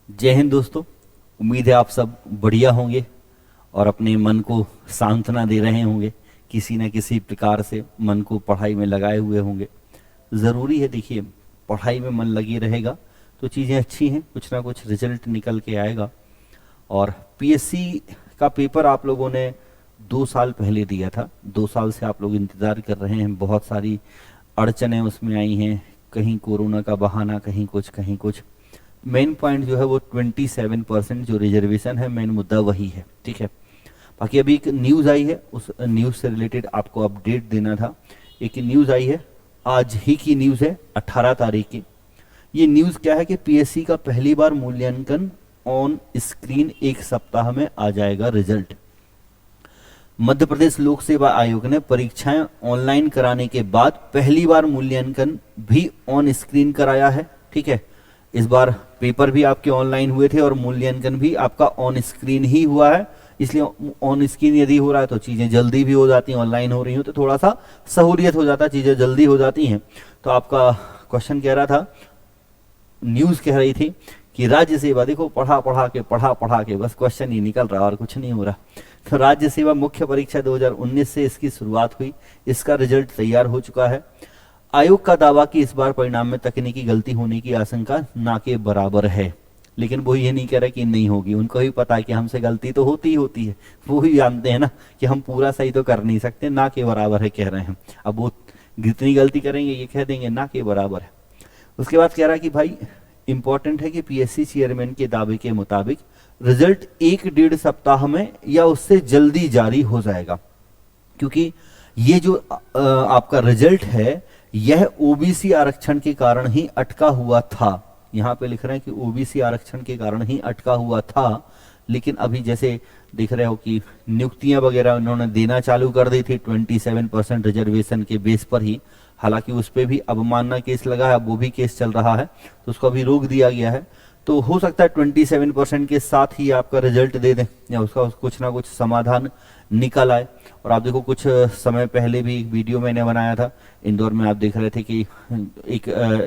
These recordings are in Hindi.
जय हिंद दोस्तों। उम्मीद है आप सब बढ़िया होंगे और अपने मन को सांत्वना दे रहे होंगे, किसी न किसी प्रकार से मन को पढ़ाई में लगाए हुए होंगे। ज़रूरी है, देखिए, पढ़ाई में मन लगी रहेगा तो चीज़ें अच्छी हैं, कुछ ना कुछ रिजल्ट निकल के आएगा। और पीएससी का पेपर आप लोगों ने 2 साल पहले दिया था, 2 साल से आप लोग इंतज़ार कर रहे हैं। बहुत सारी अड़चनें उसमें आई हैं, कहीं कोरोना का बहाना, कहीं कुछ कहीं कुछ। मेन पॉइंट जो है वो 27% जो रिजर्वेशन है, मेन मुद्दा वही है, ठीक है। बाकी अभी एक न्यूज़ आई है, उस न्यूज़ से रिलेटेड आपको अपडेट देना था। एक न्यूज़ आई है, आज ही की न्यूज़ है, 18 तारीख की। ये न्यूज़ क्या है कि पीएससी का पहली बार मूल्यांकन ऑन स्क्रीन 1 सप्ताह में आ जाएगा रिजल्ट। मध्य प्रदेश लोक सेवा आयोग ने परीक्षाएं ऑनलाइन कराने के बाद पहली बार मूल्यांकन भी ऑन स्क्रीन कराया है, ठीक है। इस बार पेपर भी आपके ऑनलाइन हुए थे और मूल्यांकन भी आपका ऑन स्क्रीन ही हुआ है। इसलिए ऑन स्क्रीन यदि हो रहा है तो चीज़ें जल्दी भी हो जाती हैं, ऑनलाइन हो रही हो तो थोड़ा सा सहूलियत हो जाता है, चीज़ें जल्दी हो जाती हैं। तो आपका क्वेश्चन कह रहा था, न्यूज़ कह रही थी कि राज्य सेवा, देखो पढ़ा के बस क्वेश्चन ही निकल रहा और कुछ नहीं हो रहा। तो राज्य सेवा मुख्य परीक्षा 2019 से इसकी शुरुआत हुई, इसका रिजल्ट तैयार हो चुका है। आयोग का दावा कि इस बार परिणाम में तकनीकी गलती होने की आशंका ना के बराबर है, लेकिन वो ये नहीं कह रहे कि नहीं होगी। उनको भी पता है कि हमसे गलती तो होती ही होती है, वो भी जानते हैं ना कि हम पूरा सही तो कर नहीं सकते, ना के बराबर है कह रहे हैं। अब वो जितनी गलती करेंगे ये कह देंगे ना के बराबर है। उसके बाद कह रहा है कि भाई इंपॉर्टेंट है कि पीएससी चेयरमैन के दावे के मुताबिक रिजल्ट 1-1.5 सप्ताह में या उससे जल्दी जारी हो जाएगा, क्योंकि ये जो आपका रिजल्ट है यह ओबीसी आरक्षण के कारण ही अटका हुआ था। यहाँ पे लिख रहे हैं कि ओबीसी आरक्षण के कारण ही अटका हुआ था, लेकिन अभी जैसे देख रहे हो कि नियुक्तियां वगैरह उन्होंने देना चालू कर दी थी 27% रिजर्वेशन के बेस पर ही। हालांकि उस पर भी अवमानना केस लगा है, अब वो भी केस चल रहा है, तो उसको अभी रोक दिया गया है। तो हो सकता है 27% के साथ ही आपका रिजल्ट दे दें या उसका कुछ ना कुछ समाधान निकल आए। और आप देखो, कुछ समय पहले भी एक वीडियो मैंने बनाया था इंदौर में, आप देख रहे थे कि एक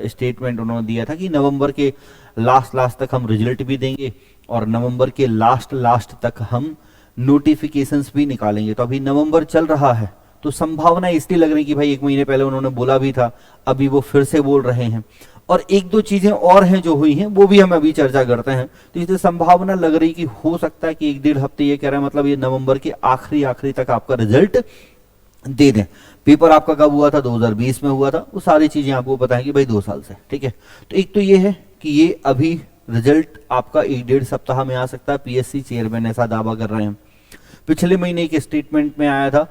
स्टेटमेंट उन्होंने दिया था कि नवंबर के लास्ट तक हम रिजल्ट भी देंगे और नवंबर के लास्ट तक हम नोटिफिकेशंस भी निकालेंगे। तो अभी नवंबर चल रहा है, तो संभावना इसलिए लग रही कि भाई 1 महीने पहले उन्होंने बोला भी था, अभी वो फिर से बोल रहे हैं। और 1-2 चीजें और हैं जो हुई हैं, वो भी हम अभी चर्चा करते हैं। तो इसलिए संभावना लग रही कि हो सकता है कि 1-1.5 हफ्ते, ये कह रहे हैं मतलब ये नवंबर के आखिरी तक आपका रिजल्ट दे दें। पेपर आपका कब हुआ था? 2020 में हुआ था। वो सारी चीजें आपको पता है कि भाई 2 साल से, ठीक है। तो एक तो ये है कि ये अभी रिजल्ट आपका 1-1.5 सप्ताह में आ सकता है, पीएससी चेयरमैन ऐसा दावा कर रहे हैं। पिछले महीने एक स्टेटमेंट में आया था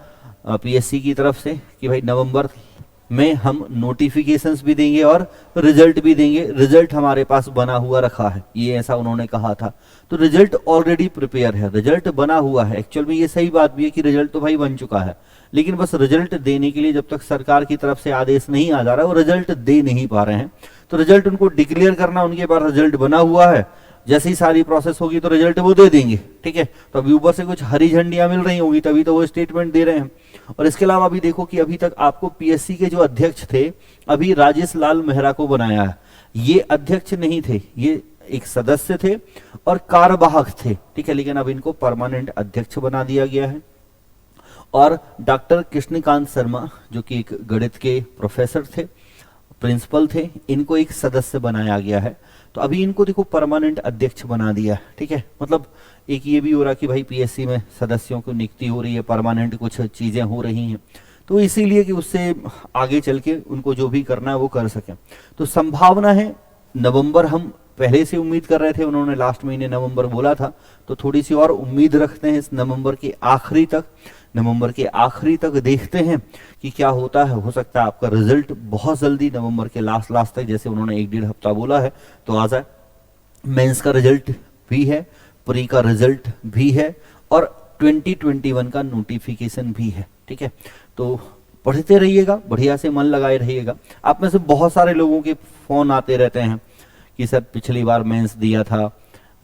पीएससी की तरफ से कि भाई नवंबर में हम नोटिफिकेशंस भी देंगे और रिजल्ट भी देंगे, रिजल्ट हमारे पास बना हुआ रखा है, ये ऐसा उन्होंने कहा था। तो रिजल्ट ऑलरेडी प्रिपेयर है, रिजल्ट बना हुआ है। एक्चुअल में ये सही बात भी है कि रिजल्ट तो भाई बन चुका है, लेकिन बस रिजल्ट देने के लिए जब तक सरकार की तरफ से आदेश नहीं आ जा रहा है, वो रिजल्ट दे नहीं पा रहे हैं। तो रिजल्ट उनको डिक्लेयर करना, उनके पास रिजल्ट बना हुआ है, जैसे ही सारी प्रोसेस होगी तो रिजल्ट वो दे देंगे, ठीक है। तो अभी ऊपर से कुछ हरी झंडियां मिल रही होंगी, तभी तो वो स्टेटमेंट दे रहे हैं। और इसके अलावा अभी देखो कि अभी तक आपको पीएससी के जो अध्यक्ष थे, अभी राजेश लाल मेहरा को बनाया है। ये अध्यक्ष नहीं थे, ये एक सदस्य थे और कार्यवाहक थे, ठीक है, लेकिन अब इनको परमानेंट अध्यक्ष बना दिया गया है। और डॉक्टर कृष्णकांत शर्मा, जो कि एक गणित के प्रोफेसर थे, प्रिंसिपल थे, इनको एक सदस्य बनाया गया है। तो अभी इनको देखो परमानेंट अध्यक्ष बना दिया, ठीक है। मतलब एक ये भी हो रहा कि भाई पीएससी में सदस्यों की नियुक्ति हो रही है, परमानेंट कुछ चीजें हो रही हैं, तो इसीलिए कि उससे आगे चल के उनको जो भी करना है वो कर सकें। तो संभावना है नवंबर, हम पहले से उम्मीद कर रहे थे, उन्होंने लास्ट महीने नवंबर बोला था, तो थोड़ी सी और उम्मीद रखते हैं इस नवंबर के आखिरी तक देखते हैं कि क्या होता है। हो सकता है आपका रिजल्ट बहुत जल्दी नवंबर के लास्ट तक, जैसे उन्होंने 1-1.5 हफ्ता बोला है, तो आ जाए। मेंस का रिजल्ट भी है, प्री का रिजल्ट भी है और 2021 का नोटिफिकेशन भी है, ठीक है। तो पढ़ते रहिएगा, बढ़िया से मन लगाए रहिएगा। आप में से बहुत सारे लोगों के फोन आते रहते हैं कि सर पिछली बार मेंस दिया था,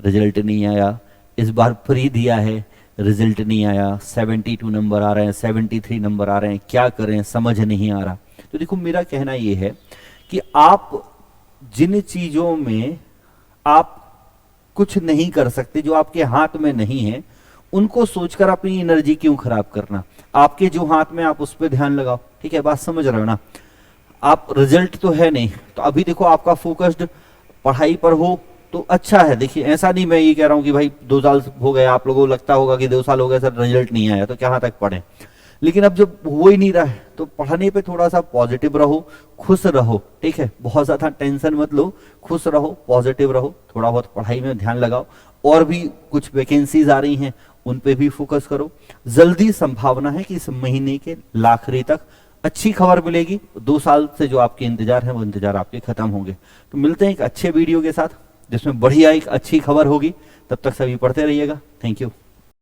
रिजल्ट नहीं आया, इस बार प्री दिया है, रिजल्ट नहीं आया, 72 नंबर आ रहे हैं, 73 नंबर आ रहे हैं, क्या करें समझ नहीं आ रहा। तो देखो, मेरा कहना यह है कि आप जिन चीजों में आप कुछ नहीं कर सकते, जो आपके हाथ में नहीं है, उनको सोचकर अपनी एनर्जी क्यों खराब करना। आपके जो हाथ में, आप उस पर ध्यान लगाओ। ठीक है, बात समझ रहे हो ना। आप रिजल्ट तो है नहीं, तो अभी देखो आपका फोकस्ड पढ़ाई पर हो तो अच्छा है। देखिए ऐसा नहीं मैं ये कह रहा हूँ कि भाई 2 साल हो गए, आप लोगों को लगता होगा कि 2 साल हो गए सर रिजल्ट नहीं आया तो कहाँ तक पढ़े, लेकिन अब जब हो ही नहीं रहा है तो पढ़ने पे थोड़ा सा पॉजिटिव रहो, खुश रहो। ठीक है, बहुत ज्यादा टेंशन मत लो, खुश रहो, पॉजिटिव रहो, थोड़ा बहुत पढ़ाई में ध्यान लगाओ। और भी कुछ वैकेंसीज आ रही हैं, उन पे भी फोकस करो। जल्दी संभावना है कि इस महीने के आखिरी तक अच्छी खबर मिलेगी। 2 साल से जो आपके इंतजार है वो इंतजार आपके खत्म होंगे। तो मिलते हैं एक अच्छे वीडियो के साथ जिसमें बढ़िया एक अच्छी खबर होगी। तब तक सभी पढ़ते रहिएगा। Thank you.